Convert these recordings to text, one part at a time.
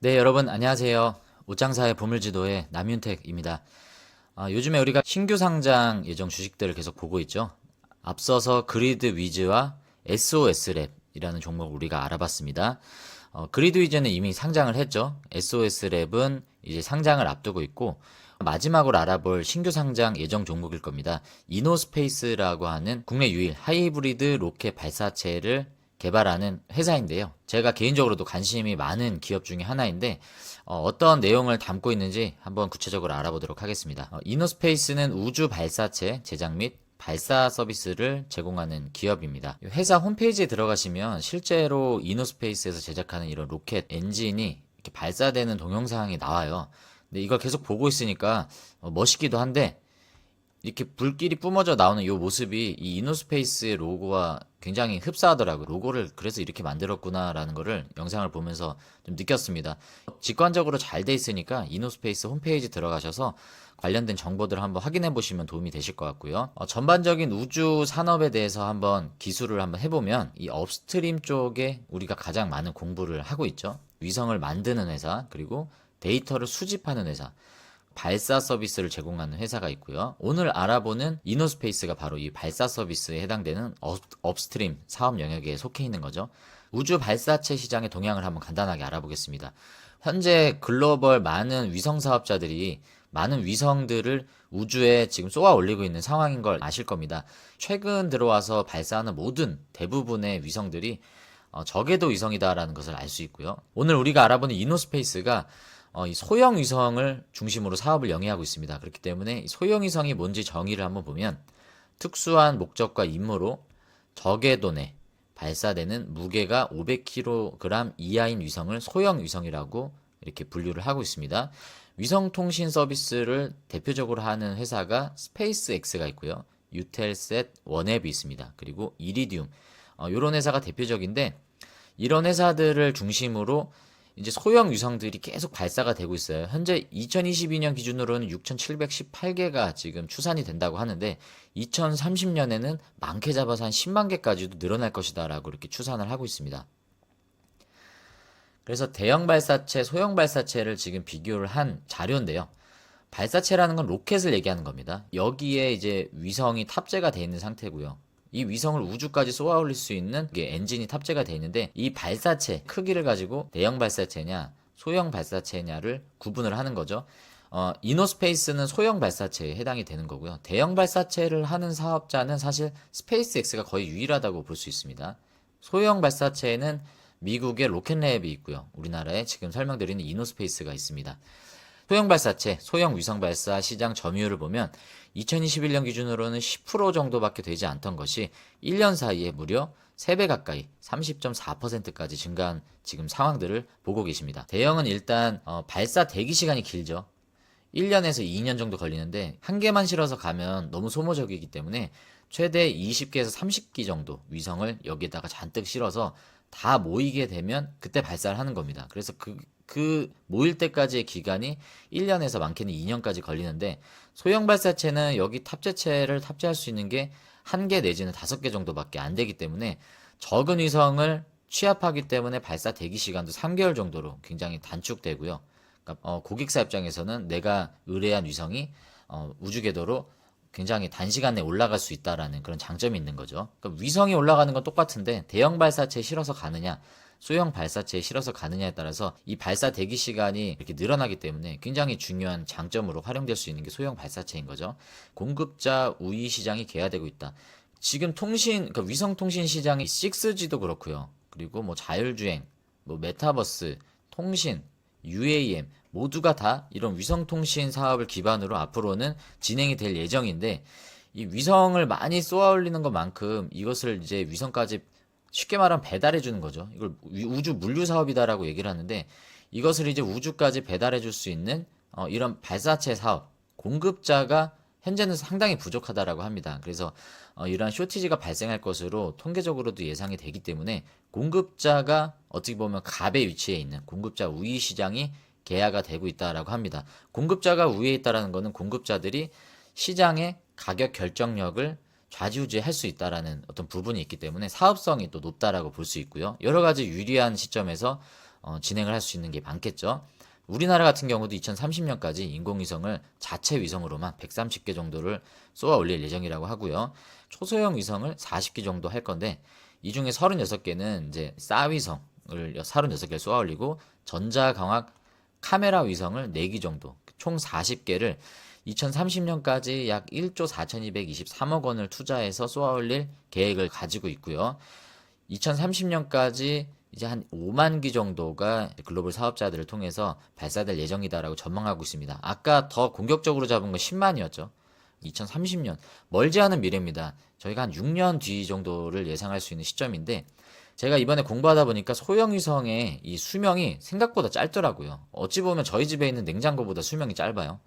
네, 여러분 안녕하세요. 옷장사의 보물지도의 남윤택입니다. 요즘에 우리가 신규 상장 예정 주식들을 계속 보고 있죠. 앞서서 그리드 위즈와 SOS랩이라는 종목을 우리가 알아봤습니다. 그리드 위즈는 이미 상장을 했죠. SOS랩은 이제 상장을 앞두고 있고 마지막으로 알아볼 신규 상장 예정 종목일 겁니다. 이노스페이스라고 하는 국내 유일 하이브리드 로켓 발사체를 개발하는 회사인데요. 제가 개인적으로도 관심이 많은 기업 중에 하나인데 떤 내용을 담고 있는지 한번 구체적으로 알아보도록 하겠습니다. 이노스페이스는 우주 발사체 제작 및 발사 서비스를 제공하는 기업입니다. 회사 홈페이지에 들어가시면 실제로 이노스페이스에서 제작하는 이런 로켓 엔진이 이렇게 발사되는 동영상이 나와요. 근데 이걸 계속 보고 있으니까 멋있기도 한데 이렇게 불길이 뿜어져 나오는 이 모습이 이 이노스페이스의 로고와 굉장히 흡사하더라고요. 로고를 그래서 이렇게 만들었구나라는 거를 영상을 보면서 좀 느꼈습니다. 직관적으로 잘 돼 있으니까 이노스페이스 홈페이지 들어가셔서 관련된 정보들을 한번 확인해 보시면 도움이 되실 것 같고요. 전반적인 우주 산업에 대해서 한번 기술을 한번 해보면 이 업스트림 쪽에 우리가 가장 많은 공부를 하고 있죠. 위성을 만드는 회사, 그리고 데이터를 수집하는 회사, 발사 서비스를 제공하는 회사가 있고요. 오늘 알아보는 이노스페이스가 바로 이 발사 서비스에 해당되는 업스트림 사업 영역에 속해 있는 거죠. 우주 발사체 시장의 동향을 한번 간단하게 알아보겠습니다. 현재 글로벌 많은 위성 사업자들이 많은 위성들을 우주에 지금 쏘아 올리고 있는 상황인 걸 아실 겁니다. 최근 들어와서 발사하는 모든 대부분의 위성들이 저궤도 위성이다라는 것을 알 수 있고요. 오늘 우리가 알아보는 이노스페이스가 이 소형 위성을 중심으로 사업을 영위하고 있습니다. 그렇기 때문에 소형 위성이 뭔지 정의를 한번 보면 특수한 목적과 임무로 저궤도 내 발사되는 무게가 500kg 이하인 위성을 소형 위성이라고 이렇게 분류를 하고 있습니다. 위성 통신 서비스를 대표적으로 하는 회사가 스페이스X가 있고요. 유텔셋, 원앱이 있습니다. 그리고 이리디움 이런 회사가 대표적인데 이런 회사들을 중심으로 이제 소형 위성들이 계속 발사가 되고 있어요. 현재 2022년 기준으로는 6,718개가 지금 추산이 된다고 하는데 2030년에는 많게 잡아서 한 10만 개까지도 늘어날 것이다라고 이렇게 추산을 하고 있습니다. 그래서 대형 발사체, 소형 발사체를 지금 비교를 한 자료인데요. 발사체라는 건 로켓을 얘기하는 겁니다. 여기에 이제 위성이 탑재가 되어 있는 상태고요. 이 위성을 우주까지 쏘아 올릴 수 있는 엔진이 탑재가 되어 있는데 이 발사체 크기를 가지고 대형 발사체냐 소형 발사체냐를 구분을 하는 거죠. 이노스페이스는 소형 발사체에 해당이 되는 거고요. 대형 발사체를 하는 사업자는 사실 스페이스X가 거의 유일하다고 볼 수 있습니다. 소형 발사체에는 미국의 로켓랩이 있고요. 우리나라에 지금 설명드리는 이노스페이스가 있습니다. 소형 발사체, 소형 위성 발사 시장 점유율을 보면 2021년 기준으로는 10% 정도밖에 되지 않던 것이 1년 사이에 무려 3배 가까이 30.4%까지 증가한 지금 상황들을 보고 계십니다. 대형은 일단 발사 대기 시간이 길죠. 1년에서 2년 정도 걸리는데 한 개만 실어서 가면 너무 소모적이기 때문에 최대 20개에서 30기 정도 위성을 여기에다가 잔뜩 실어서 다 모이게 되면 그때 발사를 하는 겁니다. 그래서 그 모일 때까지의 기간이 1년에서 많게는 2년까지 걸리는데 소형 발사체는 여기 탑재체를 탑재할 수 있는 게 한 개 내지는 5개 정도밖에 안 되기 때문에 적은 위성을 취합하기 때문에 발사 대기 시간도 3개월 정도로 굉장히 단축되고요. 그러니까 고객사 입장에서는 내가 의뢰한 위성이 우주 궤도로 굉장히 단시간 내에 올라갈 수 있다라는 그런 장점이 있는 거죠. 그러니까 위성이 올라가는 건 똑같은데 대형 발사체에 실어서 가느냐 소형 발사체에 실어서 가느냐에 따라서 이 발사 대기 시간이 이렇게 늘어나기 때문에 굉장히 중요한 장점으로 활용될 수 있는 게 소형 발사체인 거죠. 공급자 우위 시장이 개화되고 있다. 지금 그러니까 위성 통신 시장이 6G도 그렇고요. 그리고 뭐 자율주행, 뭐 메타버스, 통신, UAM 모두가 다 이런 위성 통신 사업을 기반으로 앞으로는 진행이 될 예정인데 이 위성을 많이 쏘아 올리는 것만큼 이것을 이제 위성까지 쉽게 말하면 배달해 주는 거죠. 이걸 우주 물류 사업이다라고 얘기를 하는데 이것을 이제 우주까지 배달해 줄 수 있는 이런 발사체 사업 공급자가 현재는 상당히 부족하다라고 합니다. 그래서 이러한 쇼티지가 발생할 것으로 통계적으로도 예상이 되기 때문에 공급자가 어떻게 보면 갑의 위치에 있는 공급자 우위 시장이 개화가 되고 있다라고 합니다. 공급자가 우위에 있다라는 것은 공급자들이 시장의 가격 결정력을 좌지우지할 수 있다라는 어떤 부분이 있기 때문에 사업성이 또 높다라고 볼 수 있고요. 여러 가지 유리한 시점에서 진행을 할 수 있는 게 많겠죠. 우리나라 같은 경우도 2030년까지 인공위성을 자체 위성으로만 130개 정도를 쏘아 올릴 예정이라고 하고요. 초소형 위성을 40개 정도 할 건데 이 중에 36개는 이제 쌀위성을 36개를 쏘아 올리고 전자광학 카메라 위성을 4개 정도, 총 40개를 2030년까지 약 1조 4,223억 원을 투자해서 쏘아 올릴 계획을 가지고 있고요. 2030년까지 이제 한 5만 기 정도가 글로벌 사업자들을 통해서 발사될 예정이다라고 전망하고 있습니다. 아까 더 공격적으로 잡은 건 10만이었죠. 2030년 멀지 않은 미래입니다. 저희가 한 6년 뒤 정도를 예상할 수 있는 시점인데 제가 이번에 공부하다 보니까 소형 위성의 이 수명이 생각보다 짧더라고요. 어찌 보면 저희 집에 있는 냉장고보다 수명이 짧아요.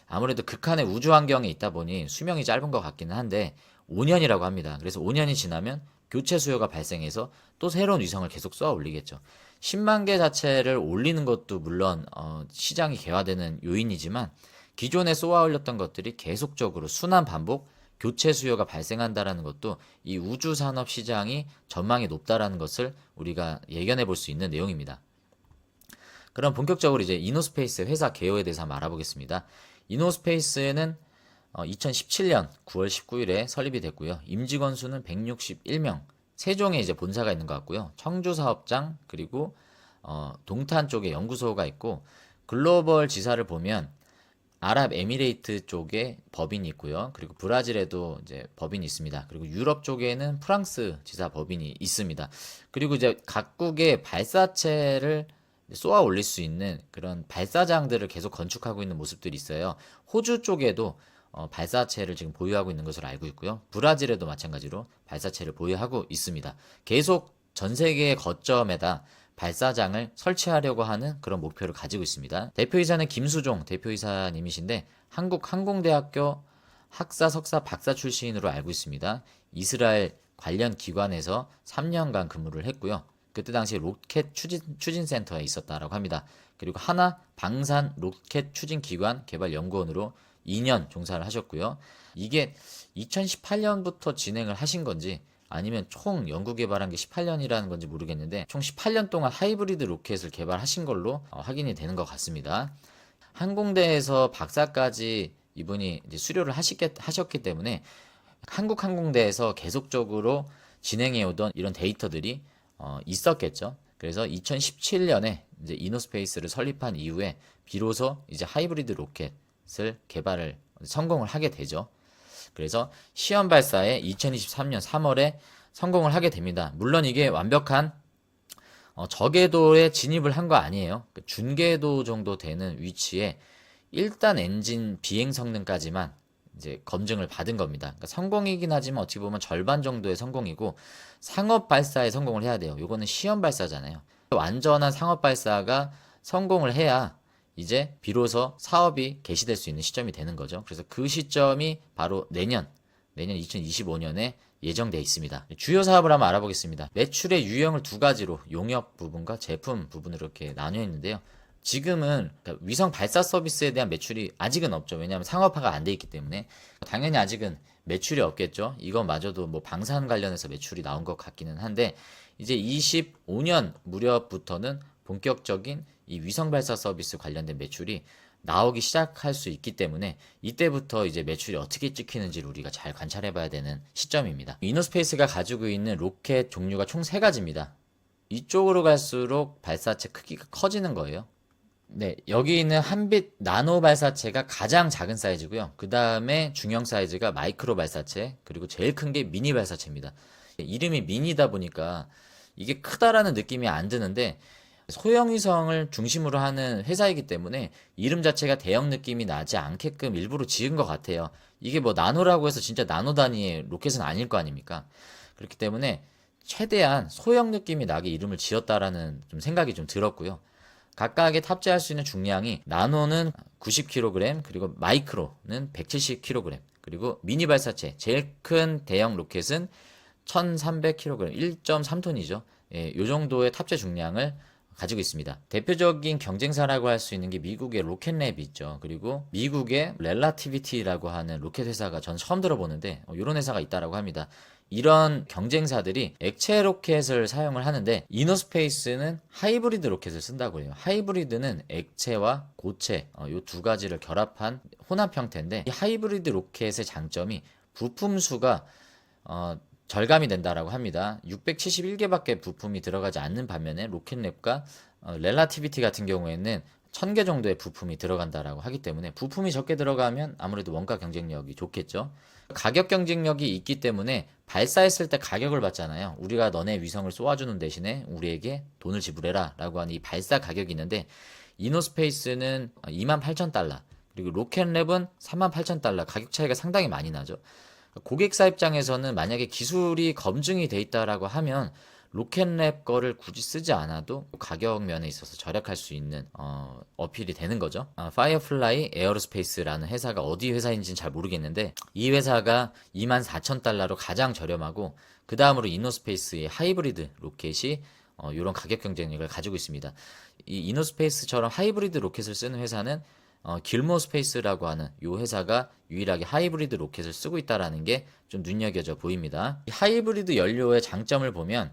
아무래도 극한의 우주 환경에 있다 보니 수명이 짧은 것 같기는 한데 5년이라고 합니다. 그래서 5년이 지나면 교체 수요가 발생해서 또 새로운 위성을 계속 쏘아 올리겠죠. 10만 개 자체를 올리는 것도 물론 시장이 개화되는 요인이지만 기존에 쏘아 올렸던 것들이 계속적으로 순환 반복, 교체 수요가 발생한다라는 것도 이 우주 산업 시장이 전망이 높다라는 것을 우리가 예견해 볼 수 있는 내용입니다. 그럼 본격적으로 이제 이노스페이스 회사 개요에 대해서 한번 알아보겠습니다. 이노스페이스는 2017년 9월 19일에 설립이 됐고요. 임직원 수는 161명. 세종에 이제 본사가 있는 것 같고요. 청주 사업장 그리고 동탄 쪽에 연구소가 있고 글로벌 지사를 보면 아랍에미레이트 쪽에 법인이 있고요. 그리고 브라질에도 이제 법인이 있습니다. 그리고 유럽 쪽에는 프랑스 지사 법인이 있습니다. 그리고 이제 각국의 발사체를 쏘아 올릴 수 있는 그런 발사장들을 계속 건축하고 있는 모습들이 있어요. 호주 쪽에도 발사체를 지금 보유하고 있는 것으로 알고 있고요. 브라질에도 마찬가지로 발사체를 보유하고 있습니다. 계속 전 세계의 거점에다 발사장을 설치하려고 하는 그런 목표를 가지고 있습니다. 대표이사는 김수종 대표이사님이신데 한국항공대학교 학사, 석사, 박사 출신으로 알고 있습니다. 이스라엘 관련 기관에서 3년간 근무를 했고요. 그때 당시 로켓 추진센터에 있었다라고 합니다. 그리고 하나 방산 로켓 추진기관 개발연구원으로 2년 종사를 하셨고요. 이게 2018년부터 진행을 하신 건지 아니면 총 연구 개발한 게 18년이라는 건지 모르겠는데 총 18년 동안 하이브리드 로켓을 개발하신 걸로 확인이 되는 것 같습니다. 항공대에서 박사까지 이분이 이제 수료를 하셨기 때문에 한국항공대에서 계속적으로 진행해 오던 이런 데이터들이 있었겠죠. 그래서 2017년에 이제 이노스페이스를 설립한 이후에 비로소 이제 하이브리드 로켓을 개발을 성공을 하게 되죠. 그래서 시험 발사에 2023년 3월에 성공을 하게 됩니다. 물론 이게 완벽한 저궤도에 진입을 한 거 아니에요. 준궤도 정도 되는 위치에 1단 엔진 비행 성능까지만 이제 검증을 받은 겁니다. 그러니까 성공이긴 하지만 어떻게 보면 절반 정도의 성공이고 상업 발사에 성공을 해야 돼요. 요거는 시험 발사잖아요. 완전한 상업 발사가 성공을 해야 이제 비로소 사업이 개시될 수 있는 시점이 되는 거죠. 그래서 그 시점이 바로 내년 2025년에 예정되어 있습니다. 주요 사업을 한번 알아보겠습니다. 매출의 유형을 두 가지로 용역 부분과 제품 부분으로 이렇게 나뉘어 있는데요. 지금은 그러니까 위성 발사 서비스에 대한 매출이 아직은 없죠. 왜냐하면 상업화가 안 돼 있기 때문에 당연히 아직은 매출이 없겠죠. 이것마저도 뭐 방산 관련해서 매출이 나온 것 같기는 한데 이제 25년 무렵부터는 본격적인 이 위성 발사 서비스 관련된 매출이 나오기 시작할 수 있기 때문에 이때부터 이제 매출이 어떻게 찍히는지를 우리가 잘 관찰해 봐야 되는 시점입니다. 이노스페이스가 가지고 있는 로켓 종류가 총 3가지입니다. 이쪽으로 갈수록 발사체 크기가 커지는 거예요. 네, 여기 있는 한빛 나노 발사체가 가장 작은 사이즈고요. 그 다음에 중형 사이즈가 마이크로 발사체, 그리고 제일 큰 게 미니 발사체입니다. 이름이 미니다 보니까 이게 크다라는 느낌이 안 드는데 소형 위성을 중심으로 하는 회사이기 때문에 이름 자체가 대형 느낌이 나지 않게끔 일부러 지은 것 같아요. 이게 뭐 나노라고 해서 진짜 나노 단위의 로켓은 아닐 거 아닙니까? 그렇기 때문에 최대한 소형 느낌이 나게 이름을 지었다라는 좀 생각이 좀 들었고요. 각각에 탑재할 수 있는 중량이 나노는 90kg, 그리고 마이크로는 170kg, 그리고 미니 발사체 제일 큰 대형 로켓은 1300kg, 1.3톤이죠. 예, 요 정도의 탑재 중량을 가지고 있습니다. 대표적인 경쟁사라고 할 수 있는 게 미국의 로켓랩이 있죠. 그리고 미국의 렐라티비티라고 하는 로켓 회사가 전 처음 들어보는데 이런 회사가 있다라고 합니다. 이런 경쟁사들이 액체 로켓을 사용을 하는데 이노스페이스는 하이브리드 로켓을 쓴다고 해요. 하이브리드는 액체와 고체 이 두 가지를 결합한 혼합 형태인데 이 하이브리드 로켓의 장점이 부품 수가 절감이 된다라고 합니다. 671개밖에 부품이 들어가지 않는 반면에 로켓랩과 렐라티비티 같은 경우에는 1000개 정도의 부품이 들어간다라고 하기 때문에 부품이 적게 들어가면 아무래도 원가 경쟁력이 좋겠죠. 가격 경쟁력이 있기 때문에 발사했을 때 가격을 받잖아요. 우리가 너네 위성을 쏘아주는 대신에 우리에게 돈을 지불해라 라고 하는 이 발사 가격이 있는데 이노스페이스는 28,000달러 그리고 로켓랩은 38,000달러 가격 차이가 상당히 많이 나죠. 고객사 입장에서는 만약에 기술이 검증이 돼 있다라고 하면 로켓랩 거를 굳이 쓰지 않아도 가격 면에 있어서 절약할 수 있는 어필이 되는 거죠. 파이어플라이 에어로스페이스라는 회사가 어디 회사인지는 잘 모르겠는데 이 회사가 24,000달러로 가장 저렴하고 그 다음으로 이노스페이스의 하이브리드 로켓이 이런 가격 경쟁력을 가지고 있습니다. 이 이노스페이스처럼 하이브리드 로켓을 쓰는 회사는 길모 스페이스라고 하는 이 회사가 유일하게 하이브리드 로켓을 쓰고 있다는 게 좀 눈여겨져 보입니다. 이 하이브리드 연료의 장점을 보면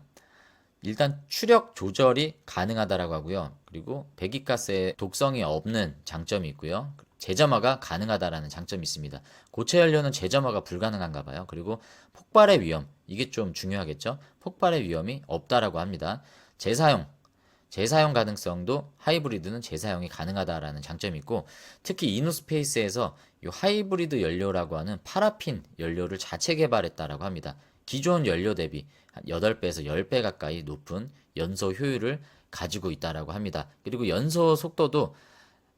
일단 추력 조절이 가능하다라고 하고요. 그리고 배기가스의 독성이 없는 장점이 있고요. 재점화가 가능하다라는 장점이 있습니다. 고체 연료는 재점화가 불가능한가 봐요. 그리고 폭발의 위험, 이게 좀 중요하겠죠. 폭발의 위험이 없다라고 합니다. 재사용 가능성도 하이브리드는 재사용이 가능하다라는 장점이 있고 특히 이노스페이스에서 이 하이브리드 연료라고 하는 파라핀 연료를 자체 개발했다라고 합니다. 기존 연료 대비 한 8배에서 10배 가까이 높은 연소 효율을 가지고 있다라고 합니다. 그리고 연소 속도도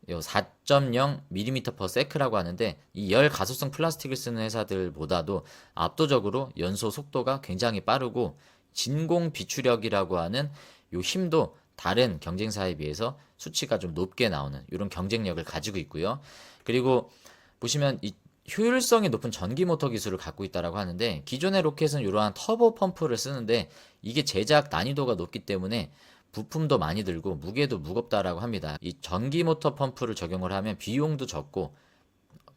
4.0mm/s라고 하는데 이 열 가소성 플라스틱을 쓰는 회사들보다도 압도적으로 연소 속도가 굉장히 빠르고 진공 비추력이라고 하는 요 힘도 다른 경쟁사에 비해서 수치가 좀 높게 나오는 이런 경쟁력을 가지고 있고요. 그리고 보시면 이 효율성이 높은 전기 모터 기술을 갖고 있다라고 하는데 기존의 로켓은 이러한 터보 펌프를 쓰는데 이게 제작 난이도가 높기 때문에 부품도 많이 들고 무게도 무겁다라고 합니다. 이 전기 모터 펌프를 적용을 하면 비용도 적고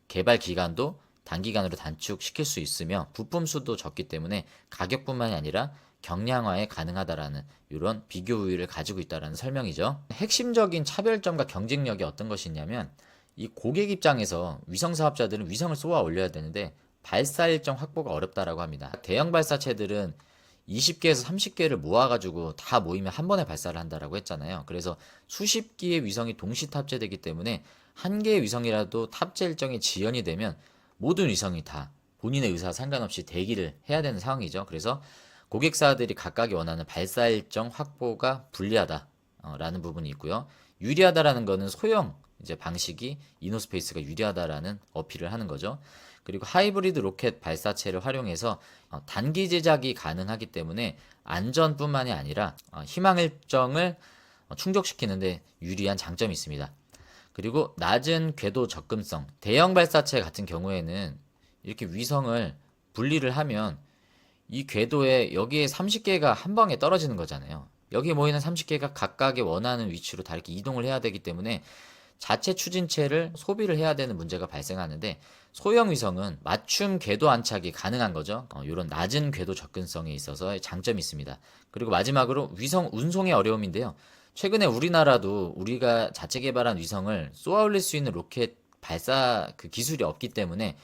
개발 기간도 단기간으로 단축시킬 수 있으며 부품 수도 적기 때문에 가격뿐만이 아니라 경량화에 가능하다라는 이런 비교 우위를 가지고 있다라는 설명이죠. 핵심적인 차별점과 경쟁력이 어떤 것이 있냐면 이 고객 입장에서 위성 사업자들은 위성을 쏘아 올려야 되는데 발사 일정 확보가 어렵다라고 합니다. 대형 발사체들은 20개에서 30개를 모아가지고 다 모이면 한 번에 발사를 한다라고 했잖아요. 그래서 수십 기의 위성이 동시 탑재되기 때문에 한 개의 위성이라도 탑재 일정이 지연이 되면 모든 위성이 다 본인의 의사와 상관없이 대기를 해야 되는 상황이죠. 그래서 고객사들이 각각이 원하는 발사 일정 확보가 불리하다라는 부분이 있고요. 유리하다라는 거는 소형 이제 방식이 이노스페이스가 유리하다라는 어필을 하는 거죠. 그리고 하이브리드 로켓 발사체를 활용해서 단기 제작이 가능하기 때문에 안전뿐만이 아니라 희망 일정을 충족시키는데 유리한 장점이 있습니다. 그리고 낮은 궤도 접근성. 대형 발사체 같은 경우에는 이렇게 위성을 분리를 하면 이 궤도에 여기에 30개가 한 방에 떨어지는 거잖아요. 여기 모이는 30개가 각각의 원하는 위치로 다 이렇게 이동을 해야 되기 때문에 자체 추진체를 소비를 해야 되는 문제가 발생하는데 소형 위성은 맞춤 궤도 안착이 가능한 거죠. 이런 낮은 궤도 접근성에 있어서 장점이 있습니다. 그리고 마지막으로 위성 운송의 어려움인데요. 최근에 우리나라도 우리가 자체 개발한 위성을 쏘아 올릴 수 있는 로켓 발사 그 기술이 없기 때문에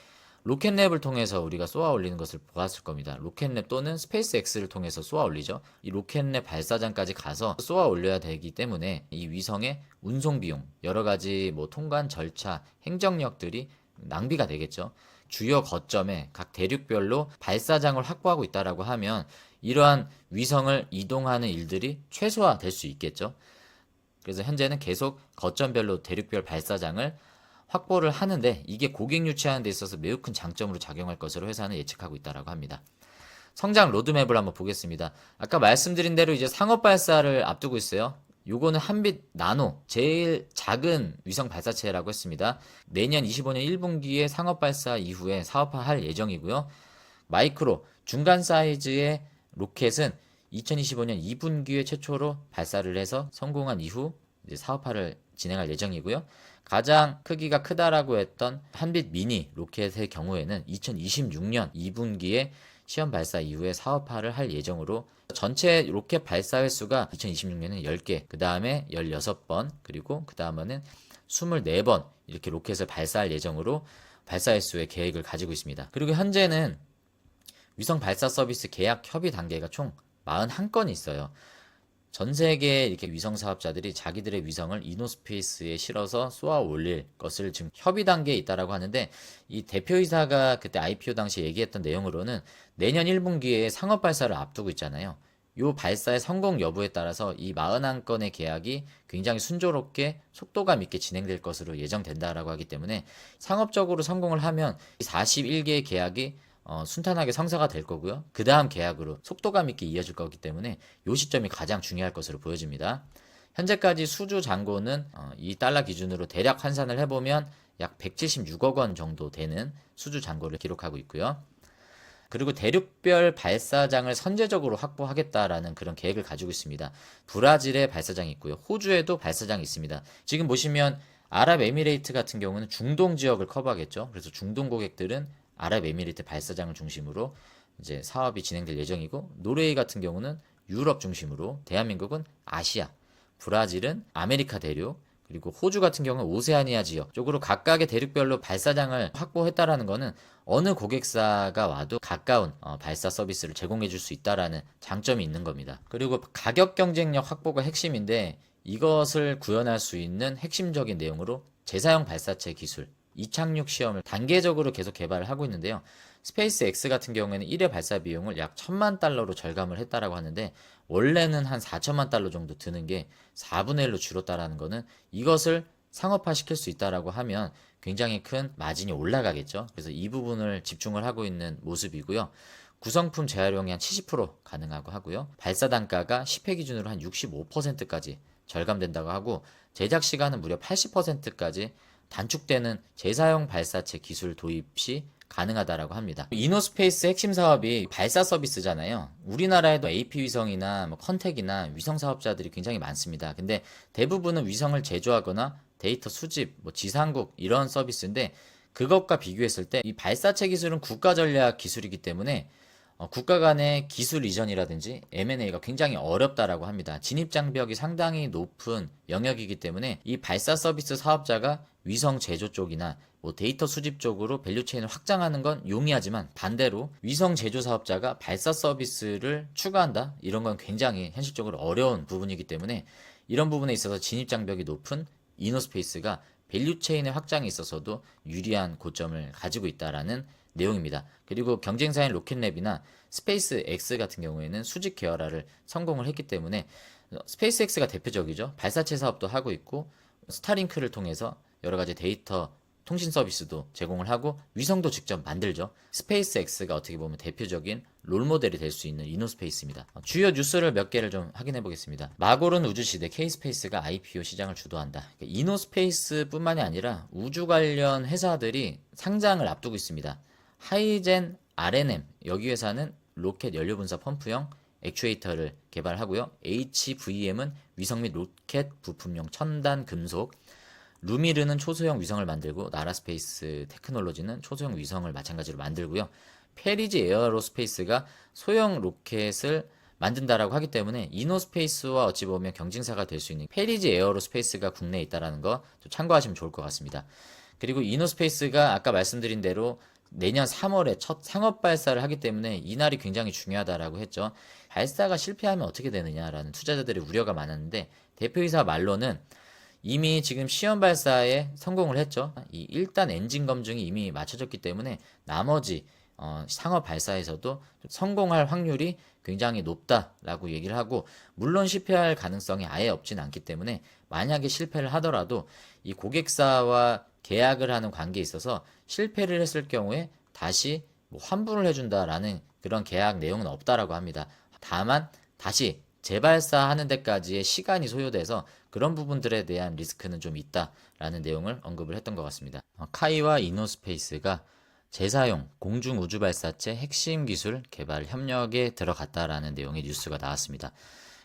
로켓랩을 통해서 우리가 쏘아 올리는 것을 보았을 겁니다. 로켓랩 또는 스페이스X를 통해서 쏘아 올리죠. 이 로켓랩 발사장까지 가서 쏘아 올려야 되기 때문에 이 위성의 운송 비용, 여러 가지 뭐 통관 절차, 행정력들이 낭비가 되겠죠. 주요 거점에 각 대륙별로 발사장을 확보하고 있다라고 하면 이러한 위성을 이동하는 일들이 최소화될 수 있겠죠. 그래서 현재는 계속 거점별로 대륙별 발사장을 확보를 하는데 이게 고객 유치하는 데 있어서 매우 큰 장점으로 작용할 것으로 회사는 예측하고 있다고 합니다. 성장 로드맵을 한번 보겠습니다. 아까 말씀드린 대로 이제 상업 발사를 앞두고 있어요. 요거는 한빛 나노, 제일 작은 위성 발사체라고 했습니다. 내년 25년 1분기에 상업 발사 이후에 사업화할 예정이고요. 마이크로, 중간 사이즈의 로켓은 2025년 2분기에 최초로 발사를 해서 성공한 이후 이제 사업화를 진행할 예정이고요. 가장 크기가 크다라고 했던 한빛 미니 로켓의 경우에는 2026년 2분기에 시험 발사 이후에 사업화를 할 예정으로 전체 로켓 발사 횟수가 2026년에 10개, 그 다음에 16번, 그리고 그 다음에는 24번 이렇게 로켓을 발사할 예정으로 발사 횟수의 계획을 가지고 있습니다. 그리고 현재는 위성 발사 서비스 계약 협의 단계가 총 41건이 있어요. 전 세계 이렇게 위성 사업자들이 자기들의 위성을 이노스페이스에 실어서 쏘아 올릴 것을 지금 협의 단계에 있다라고 하는데, 이 대표이사가 그때 IPO 당시 얘기했던 내용으로는 내년 1분기에 상업 발사를 앞두고 있잖아요. 요 발사의 성공 여부에 따라서 이 41건의 계약이 굉장히 순조롭게 속도감 있게 진행될 것으로 예정된다라고 하기 때문에 상업적으로 성공을 하면 41개의 계약이 순탄하게 성사가 될 거고요. 그 다음 계약으로 속도감 있게 이어질 거기 때문에 이 시점이 가장 중요할 것으로 보여집니다. 현재까지 수주 잔고는 이 달러 기준으로 대략 환산을 해보면 약 176억 원 정도 되는 수주 잔고를 기록하고 있고요. 그리고 대륙별 발사장을 선제적으로 확보하겠다라는 그런 계획을 가지고 있습니다. 브라질에 발사장이 있고요. 호주에도 발사장이 있습니다. 지금 보시면 아랍에미레이트 같은 경우는 중동 지역을 커버하겠죠. 그래서 중동 고객들은 아랍에미리트 발사장을 중심으로 이제 사업이 진행될 예정이고, 노르웨이 같은 경우는 유럽 중심으로, 대한민국은 아시아, 브라질은 아메리카 대륙, 그리고 호주 같은 경우는 오세아니아 지역 쪽으로 각각의 대륙별로 발사장을 확보했다라는 거는 어느 고객사가 와도 가까운 발사 서비스를 제공해 줄 수 있다라는 장점이 있는 겁니다. 그리고 가격 경쟁력 확보가 핵심인데, 이것을 구현할 수 있는 핵심적인 내용으로 재사용 발사체 기술, 이착륙 시험을 단계적으로 계속 개발을 하고 있는데요. 스페이스 X 같은 경우에는 1회 발사 비용을 약 1000만 달러로 절감을 했다라고 하는데, 원래는 한 4천만 달러 정도 드는 게 4분의 1로 줄었다라는 거는 이것을 상업화 시킬 수 있다라고 하면 굉장히 큰 마진이 올라가겠죠. 그래서 이 부분을 집중을 하고 있는 모습이고요. 구성품 재활용이 한 70% 가능하고 하고요. 발사 단가가 10회 기준으로 한 65%까지 절감된다고 하고, 제작 시간은 무려 80%까지 단축되는 재사용 발사체 기술 도입 시 가능하다라고 합니다. 이노스페이스 핵심 사업이 발사 서비스잖아요. 우리나라에도 AP 위성이나 컨택이나 위성 사업자들이 굉장히 많습니다. 근데 대부분은 위성을 제조하거나 데이터 수집, 지상국 이런 서비스인데, 그것과 비교했을 때 이 발사체 기술은 국가 전략 기술이기 때문에 국가 간의 기술 이전이라든지 M&A가 굉장히 어렵다라고 합니다. 진입 장벽이 상당히 높은 영역이기 때문에 이 발사 서비스 사업자가 위성 제조 쪽이나 데이터 수집 쪽으로 밸류체인을 확장하는 건 용이하지만, 반대로 위성 제조 사업자가 발사 서비스를 추가한다? 이런 건 굉장히 현실적으로 어려운 부분이기 때문에 이런 부분에 있어서 진입 장벽이 높은 이노스페이스가 밸류체인의 확장에 있어서도 유리한 고점을 가지고 있다라는 내용입니다. 그리고 경쟁사인 로켓랩이나 스페이스 X 같은 경우에는 수직 계열화를 성공을 했기 때문에 스페이스 X가 대표적이죠. 발사체 사업도 하고 있고, 스타링크를 통해서 여러 가지 데이터 통신 서비스도 제공을 하고 위성도 직접 만들죠. 스페이스 X가 어떻게 보면 대표적인 롤모델이 될 수 있는 이노스페이스입니다. 주요 뉴스를 몇 개를 좀 확인해 보겠습니다. 마고른 우주시대 K스페이스가 IPO 시장을 주도한다. 이노스페이스뿐만이 아니라 우주 관련 회사들이 상장을 앞두고 있습니다. 하이젠 RNM, 여기 회사는 로켓 연료 분사 펌프형 액추에이터를 개발하고요. HVM은 위성 및 로켓 부품용 첨단 금속, 루미르는 초소형 위성을 만들고, 나라스페이스 테크놀로지는 초소형 위성을 마찬가지로 만들고요. 페리지 에어로스페이스가 소형 로켓을 만든다라고 하기 때문에 이노스페이스와 어찌 보면 경쟁사가 될 수 있는 페리지 에어로스페이스가 국내에 있다라는 거 좀 참고하시면 좋을 것 같습니다. 그리고 이노스페이스가 아까 말씀드린 대로 내년 3월에 첫 상업 발사를 하기 때문에 이날이 굉장히 중요하다라고 했죠. 발사가 실패하면 어떻게 되느냐라는 투자자들의 우려가 많았는데, 대표이사 말로는 이미 지금 시험 발사에 성공을 했죠. 이 1단 엔진 검증이 이미 마쳐졌기 때문에 나머지 상업 발사에서도 성공할 확률이 굉장히 높다라고 얘기를 하고, 물론 실패할 가능성이 아예 없진 않기 때문에 만약에 실패를 하더라도 이 고객사와 계약을 하는 관계에 있어서 실패를 했을 경우에 다시 환불을 해준다라는 그런 계약 내용은 없다라고 합니다. 다만 다시 재발사하는 데까지의 시간이 소요돼서 그런 부분들에 대한 리스크는 좀 있다라는 내용을 언급을 했던 것 같습니다. 카이와 이노스페이스가 재사용 공중우주발사체 핵심 기술 개발 협력에 들어갔다라는 내용의 뉴스가 나왔습니다.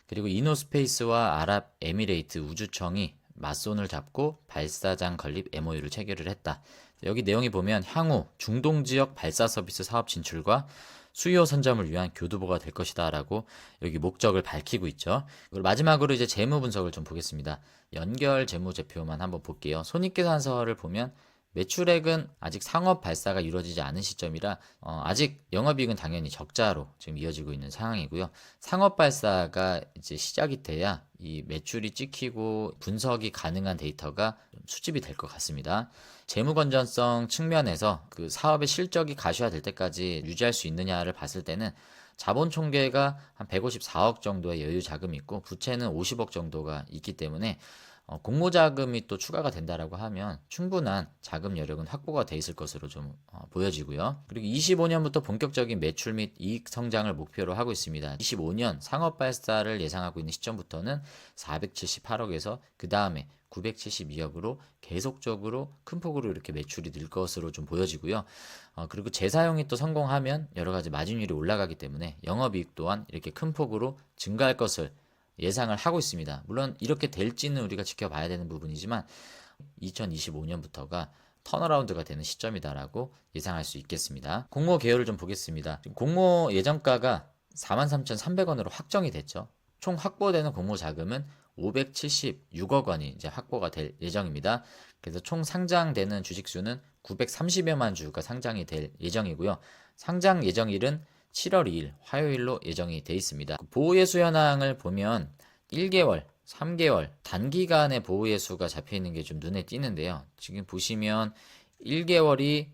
그리고 이노스페이스와 아랍에미레이트 우주청이 맞손을 잡고 발사장 건립 MOU를 체결을 했다. 여기 내용이 보면 향후 중동 지역 발사 서비스 사업 진출과 수요 선점을 위한 교두보가 될 것이다 라고 여기 목적을 밝히고 있죠. 그리고 마지막으로 이제 재무 분석을 좀 보겠습니다. 연결 재무제표만 한번 볼게요. 손익계산서를 보면 매출액은 아직 상업 발사가 이루어지지 않은 시점이라 아직 영업이익은 당연히 적자로 지금 이어지고 있는 상황이고요. 상업 발사가 이제 시작이 돼야 이 매출이 찍히고 분석이 가능한 데이터가 수집이 될 것 같습니다. 재무 건전성 측면에서 그 사업의 실적이 가시화될 때까지 유지할 수 있느냐를 봤을 때는 자본 총계가 한 154억 정도의 여유 자금이 있고 부채는 50억 정도가 있기 때문에 공모자금이 또 추가가 된다라고 하면 충분한 자금 여력은 확보가 돼 있을 것으로 좀 보여지고요. 그리고 25년부터 본격적인 매출 및 이익 성장을 목표로 하고 있습니다. 25년 상업 발사를 예상하고 있는 시점부터는 478억에서 그 다음에 972억으로 계속적으로 큰 폭으로 이렇게 매출이 늘 것으로 좀 보여지고요. 그리고 재사용이 또 성공하면 여러 가지 마진율이 올라가기 때문에 영업이익 또한 이렇게 큰 폭으로 증가할 것을 예상을 하고 있습니다. 물론 이렇게 될지는 우리가 지켜봐야 되는 부분이지만 2025년부터가 턴어라운드가 되는 시점이다라고 예상할 수 있겠습니다. 공모 개요를 좀 보겠습니다. 공모 예정가가 43,300원으로 확정이 됐죠. 총 확보되는 공모 자금은 576억 원이 이제 확보가 될 예정입니다. 그래서 총 상장되는 주식수는 930여만 주가 상장이 될 예정이고요. 상장 예정일은 7월 2일 화요일로 예정이 돼 있습니다. 보호예수 현황을 보면 1개월, 3개월 단기간의 보호예수가 잡혀 있는 게 좀 눈에 띄는데요. 지금 보시면 1개월이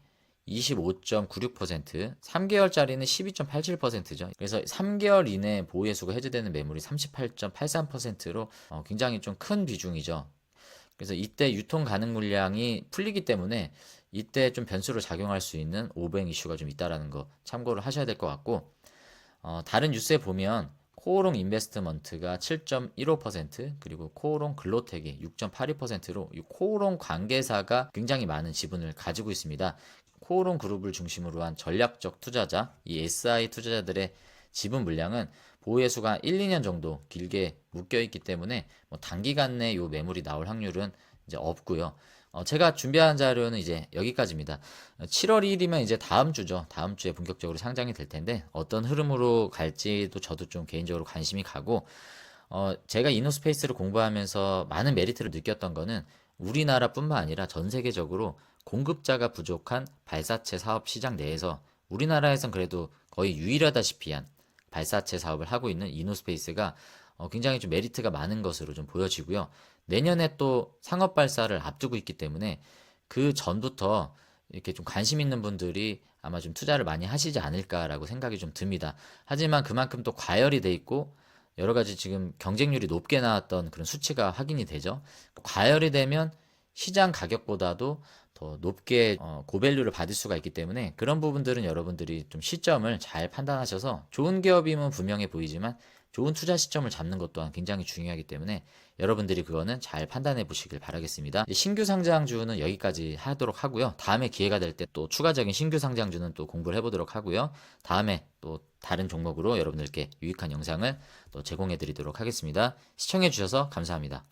25.96%, 3개월짜리는 12.87%죠. 그래서 3개월 이내 보호예수가 해제되는 매물이 38.83%로 굉장히 좀 큰 비중이죠. 그래서 이때 유통 가능 물량이 풀리기 때문에 이때 좀 변수로 작용할 수 있는 오버행 이슈가 좀 있다라는 거 참고를 하셔야 될 것 같고, 다른 뉴스에 보면 코오롱 인베스트먼트가 7.15% 그리고 코오롱 글로텍이 6.82%로 이 코오롱 관계사가 굉장히 많은 지분을 가지고 있습니다. 코오롱 그룹을 중심으로 한 전략적 투자자, 이 SI 투자자들의 지분 물량은 보호예수가 1, 2년 정도 길게 묶여 있기 때문에 뭐 단기간 내에 이 매물이 나올 확률은 이제 없고요. 제가 준비한 자료는 이제 여기까지입니다. 7월 1일이면 이제 다음 주죠. 다음 주에 본격적으로 상장이 될 텐데 어떤 흐름으로 갈지도 저도 좀 개인적으로 관심이 가고, 제가 이노스페이스를 공부하면서 많은 메리트를 느꼈던 거는 우리나라뿐만 아니라 전 세계적으로 공급자가 부족한 발사체 사업 시장 내에서 우리나라에선 그래도 거의 유일하다시피 한 발사체 사업을 하고 있는 이노스페이스가 굉장히 좀 메리트가 많은 것으로 좀 보여지고요. 내년에 또 상업 발사를 앞두고 있기 때문에 그 전부터 이렇게 좀 관심 있는 분들이 아마 좀 투자를 많이 하시지 않을까라고 생각이 좀 듭니다. 하지만 그만큼 또 과열이 돼 있고 여러 가지 지금 경쟁률이 높게 나왔던 그런 수치가 확인이 되죠. 과열이 되면 시장 가격보다도 더 높게 고밸류를 받을 수가 있기 때문에 그런 부분들은 여러분들이 좀 시점을 잘 판단하셔서 좋은 기업이면 분명해 보이지만 좋은 투자 시점을 잡는 것 또한 굉장히 중요하기 때문에 여러분들이 그거는 잘 판단해 보시길 바라겠습니다. 신규 상장주는 여기까지 하도록 하고요. 다음에 기회가 될 때 또 추가적인 신규 상장주는 또 공부를 해보도록 하고요. 다음에 또 다른 종목으로 여러분들께 유익한 영상을 또 제공해 드리도록 하겠습니다. 시청해 주셔서 감사합니다.